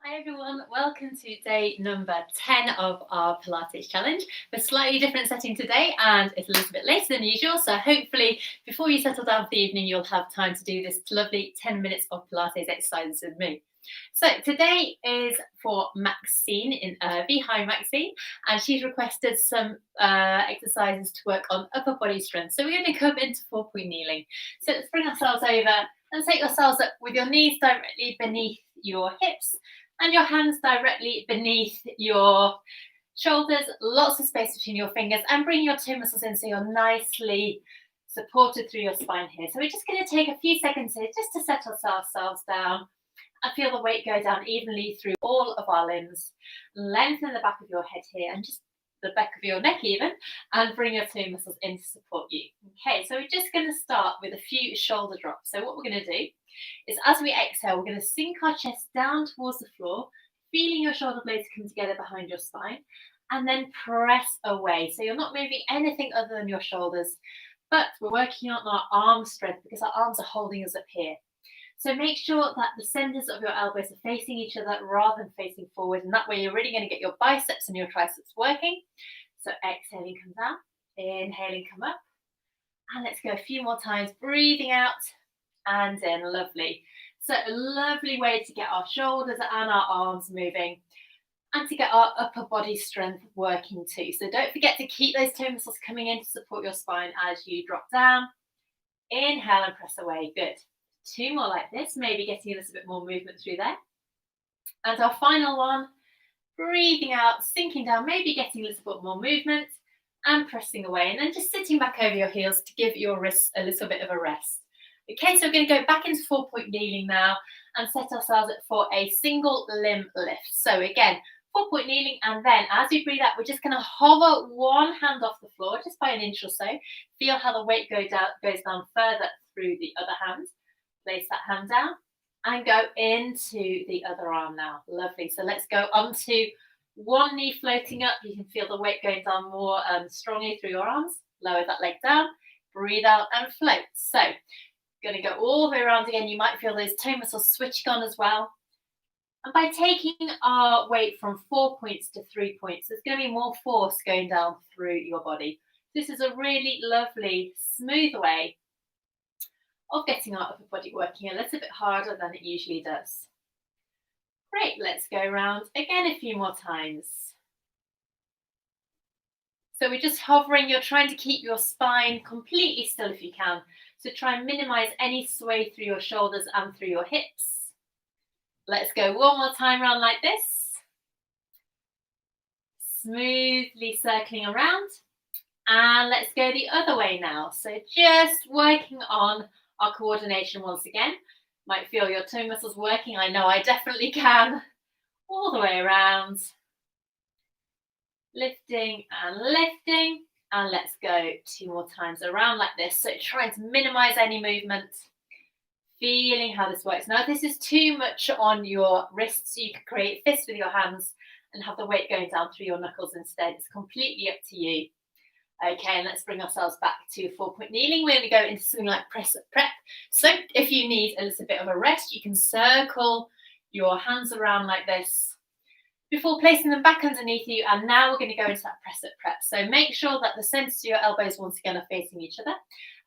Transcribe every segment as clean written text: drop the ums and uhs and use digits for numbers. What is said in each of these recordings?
Hi everyone, welcome to day number 10 of our Pilates challenge. A slightly different setting today and it's a little bit later than usual, so hopefully before you settle down for the evening you'll have time to do this lovely 10 minutes of Pilates exercises with me. So today is for Maxine in Irvie. Hi Maxine, and she's requested some exercises to work on upper body strength. So we're going to come into 4-point kneeling. So let's bring ourselves over and take yourselves up with your knees directly beneath your hips and your hands directly beneath your shoulders, lots of space between your fingers, and bring your toe muscles in so you're nicely supported through your spine here. So we're just going to take a few seconds here just to settle ourselves down and feel the weight go down evenly through all of our limbs. Lengthen the back of your head here and just the back of your neck even, and bring your toe muscles in to support you. Okay, so we're just going to start with a few shoulder drops. So what we're going to do is as we exhale, we're going to sink our chest down towards the floor, feeling your shoulder blades come together behind your spine, and then press away. So you're not moving anything other than your shoulders, but we're working on our arm strength because our arms are holding us up here. So make sure that the centers of your elbows are facing each other rather than facing forward, and that way you're really going to get your biceps and your triceps working. So exhaling, come down, inhaling, come up, and let's go a few more times, breathing out and in. Lovely. So a lovely way to get our shoulders and our arms moving and to get our upper body strength working too. So don't forget to keep those toe muscles coming in to support your spine as you drop down. Inhale and press away. Good. Two more like this, maybe getting a little bit more movement through there. And our final one, breathing out, sinking down, maybe getting a little bit more movement and pressing away. And then just sitting back over your heels to give your wrists a little bit of a rest. Okay, so we're going to go back into 4-point kneeling now and set ourselves up for a single limb lift. So again, 4-point kneeling, and then as we breathe out, we're just going to hover one hand off the floor just by an inch or so. Feel how the weight goes down further through the other hand. Place that hand down and go into the other arm now. Lovely. So let's go onto one knee floating up. You can feel the weight going down more strongly through your arms. Lower that leg down, breathe out and float. So going to go all the way around again. You might feel those toe muscles switching on as well. And by taking our weight from 4 points to 3 points, there's going to be more force going down through your body. This is a really lovely, smooth way of getting our upper body working a little bit harder than it usually does. Great, let's go around again a few more times. So we're just hovering, you're trying to keep your spine completely still if you can. So try and minimize any sway through your shoulders and through your hips. Let's go one more time around like this. Smoothly circling around. And let's go the other way now. So just working on our coordination once again. Might feel your toe muscles working. I know I definitely can. All the way around. Lifting and lifting. And let's go 2 more times around like this. So trying to minimize any movement. Feeling how this works. Now, if this is too much on your wrists, you can create fists with your hands and have the weight going down through your knuckles instead. It's completely up to you. Okay, and let's bring ourselves back to 4-point kneeling. We're going to go into something like press-up prep. So if you need a little bit of a rest, you can circle your hands around like this before placing them back underneath you. And now we're going to go into that press-up prep. So make sure that the centers of your elbows once again are facing each other.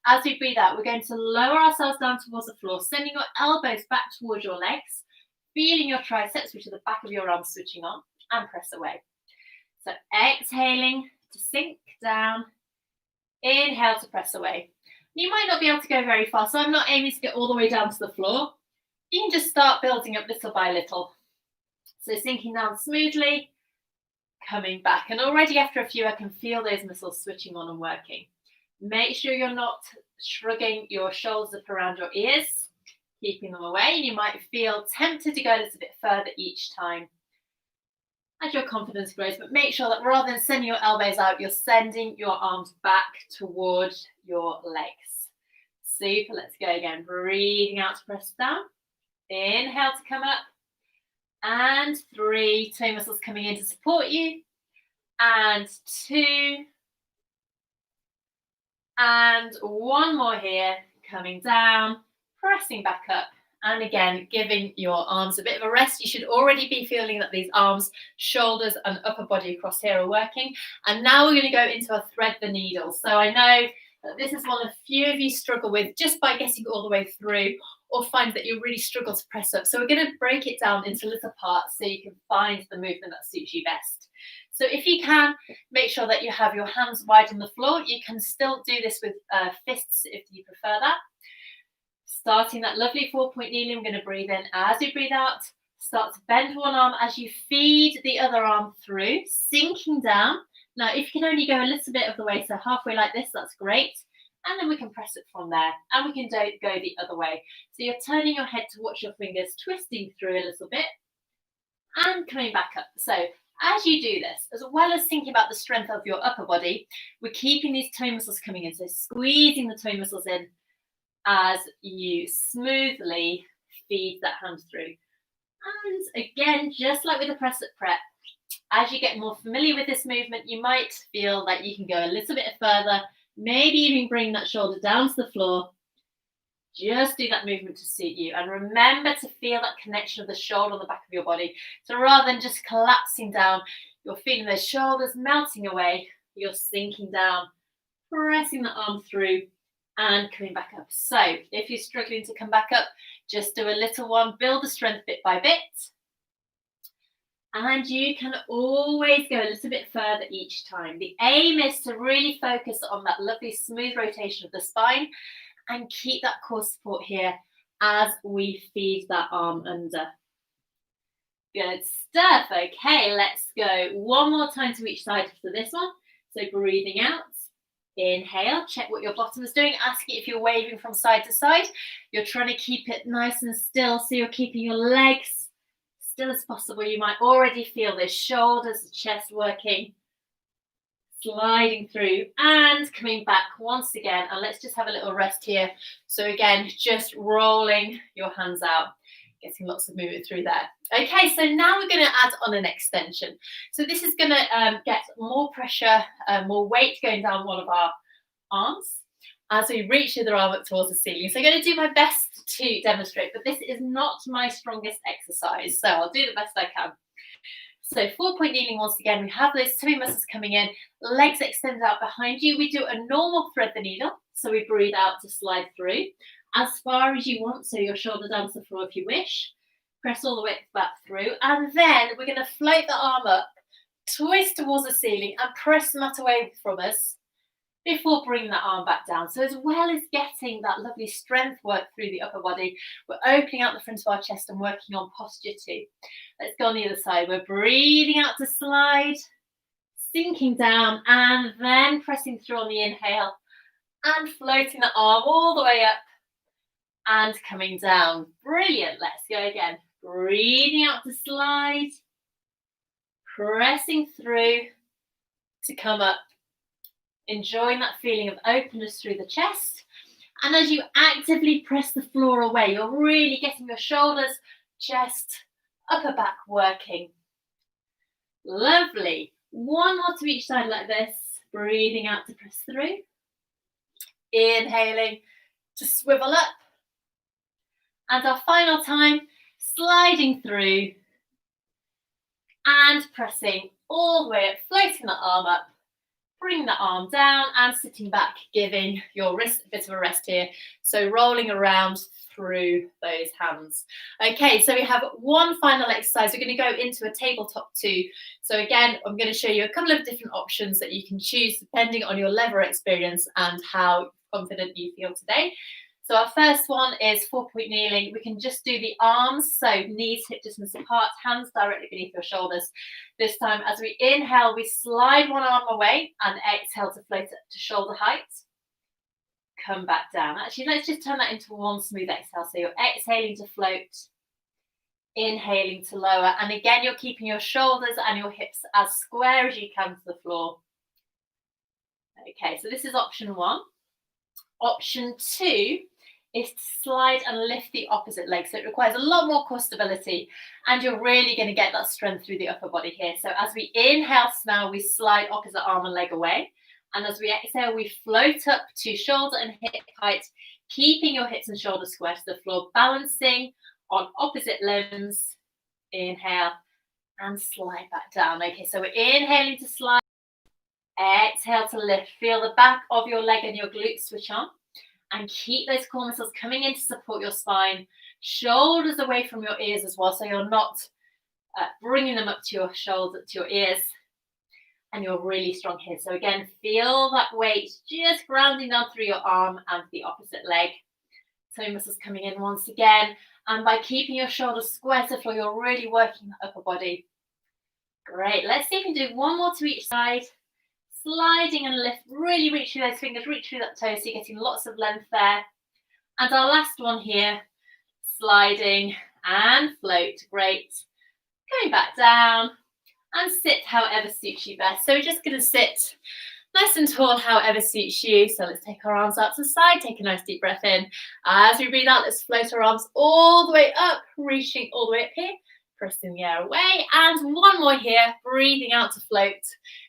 As we breathe out, we're going to lower ourselves down towards the floor, sending your elbows back towards your legs, feeling your triceps, which are the back of your arms switching on, and press away. So exhaling to sink down, inhale to press away. You might not be able to go very far, so I'm not aiming to get all the way down to the floor. You can just start building up little by little. So sinking down smoothly, coming back. And already after a few, I can feel those muscles switching on and working. Make sure you're not shrugging your shoulders up around your ears, keeping them away. You might feel tempted to go a little bit further each time as your confidence grows, but make sure that rather than sending your elbows out, you're sending your arms back toward your legs. Super, let's go again. Breathing out to press down. Inhale to come up. And 3, toe muscles coming in to support you. And 2. And 1 more here, coming down, pressing back up And again, giving your arms a bit of a rest. You should already be feeling that these arms, shoulders, and upper body across here are working. And now we're going to go into a thread the needle. So I know that this is one a few of you struggle with just by getting all the way through, or find that you really struggle to press up. So we're going to break it down into little parts so you can find the movement that suits you best. So if you can, make sure that you have your hands wide on the floor. You can still do this with fists if you prefer that. Starting that lovely 4-point kneeling, I'm going to breathe in as you breathe out. Start to bend one arm as you feed the other arm through, sinking down. Now, if you can only go a little bit of the way, so halfway like this, that's great. And then we can press it from there, and we can go the other way. So you're turning your head to watch your fingers, twisting through a little bit, and coming back up. So as you do this, as well as thinking about the strength of your upper body, we're keeping these toe muscles coming in. So squeezing the toe muscles in as you smoothly feed that hand through. And again, just like with the press up prep, as you get more familiar with this movement, you might feel that you can go a little bit further, maybe even bring that shoulder down to the floor. Just do that movement to suit you. And remember to feel that connection of the shoulder on the back of your body. So rather than just collapsing down, you're feeling those shoulders melting away. You're sinking down, pressing the arm through and coming back up. So if you're struggling to come back up, just do a little one, build the strength bit by bit. And you can always go a little bit further each time. The aim is to really focus on that lovely smooth rotation of the spine and keep that core support here as we feed that arm under. Good stuff. Okay, let's go one more time to each side for this one. So breathing out. Inhale, check what your bottom is doing. Ask it if you're waving from side to side. You're trying to keep it nice and still, so you're keeping your legs still as possible. You might already feel the shoulders, the chest working, sliding through and coming back once again. And let's just have a little rest here. So again, just rolling your hands out, getting lots of movement through there. Okay, so now we're going to add on an extension. So this is going to get more pressure, more weight going down one of our arms as we reach the other arm up towards the ceiling. So I'm going to do my best to demonstrate, but this is not my strongest exercise, so I'll do the best I can. So 4-point kneeling once again, we have those tummy muscles coming in, legs extend out behind you. We do a normal thread the needle, so we breathe out to slide through as far as you want, so your shoulder down to the floor if you wish. Press all the way back through, and then we're going to float the arm up, twist towards the ceiling and press the mat away from us before bringing that arm back down. So as well as getting that lovely strength work through the upper body, we're opening out the front of our chest and working on posture too. Let's go on the other side. We're breathing out to slide, sinking down, and then pressing through on the inhale and floating the arm all the way up and coming down. Brilliant. Let's go again. Breathing out to slide, pressing through to come up, enjoying that feeling of openness through the chest. And as you actively press the floor away, you're really getting your shoulders, chest, upper back working. Lovely. One more to each side like this. Breathing out to press through. Inhaling to swivel up. And our final time, sliding through and pressing all the way up, floating the arm up, bring the arm down and sitting back, giving your wrist a bit of a rest here. So rolling around through those hands. Okay, so we have one final exercise. We're going to go into a tabletop 2. So again, I'm going to show you a couple of different options that you can choose depending on your level of experience and how confident you feel today. So our first one is 4-point kneeling. We can just do the arms, so knees hip distance apart, hands directly beneath your shoulders. This time, as we inhale, we slide one arm away and exhale to float it to shoulder height. Come back down. Actually, let's just turn that into one smooth exhale. So you're exhaling to float, inhaling to lower. And again, you're keeping your shoulders and your hips as square as you can to the floor. Okay, so this is option 1. Option 2 is to slide and lift the opposite leg. So it requires a lot more core stability and you're really going to get that strength through the upper body here. So as we inhale now, we slide opposite arm and leg away. And as we exhale, we float up to shoulder and hip height, keeping your hips and shoulders square to the floor, balancing on opposite limbs. Inhale and slide back down. Okay, so we're inhaling to slide, exhale to lift. Feel the back of your leg and your glutes switch on, and keep those core muscles coming in to support your spine. Shoulders away from your ears as well, so you're not bringing them up to your shoulders, to your ears, and you're really strong here. So again, feel that weight just grounding down through your arm and the opposite leg. Toe muscles coming in once again, and by keeping your shoulders square to the floor, you're really working the upper body. Great. Let's see if we can do one more to each side. Sliding and lift, really reach through those fingers, reach through that toe, so you're getting lots of length there. And our last one here, sliding and float. Great. Going back down and sit however suits you best. So we're just going to sit nice and tall however suits you. So let's take our arms out to the side, take a nice deep breath in. As we breathe out, let's float our arms all the way up, reaching all the way up here, pressing the air away. And one more here, breathing out to float,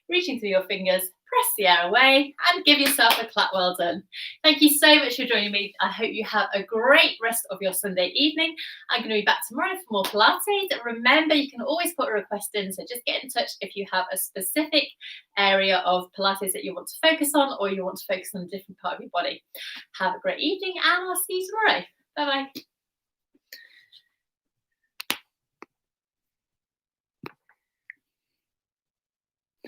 reaching through your fingers, press the air away, and give yourself a clap. Well done. Thank you so much for joining me. I hope you have a great rest of your Sunday evening. I'm going to be back tomorrow for more Pilates. Remember, you can always put a request in, so just get in touch if you have a specific area of Pilates that you want to focus on, or you want to focus on a different part of your body. Have a great evening, and I'll see you tomorrow. Bye-bye.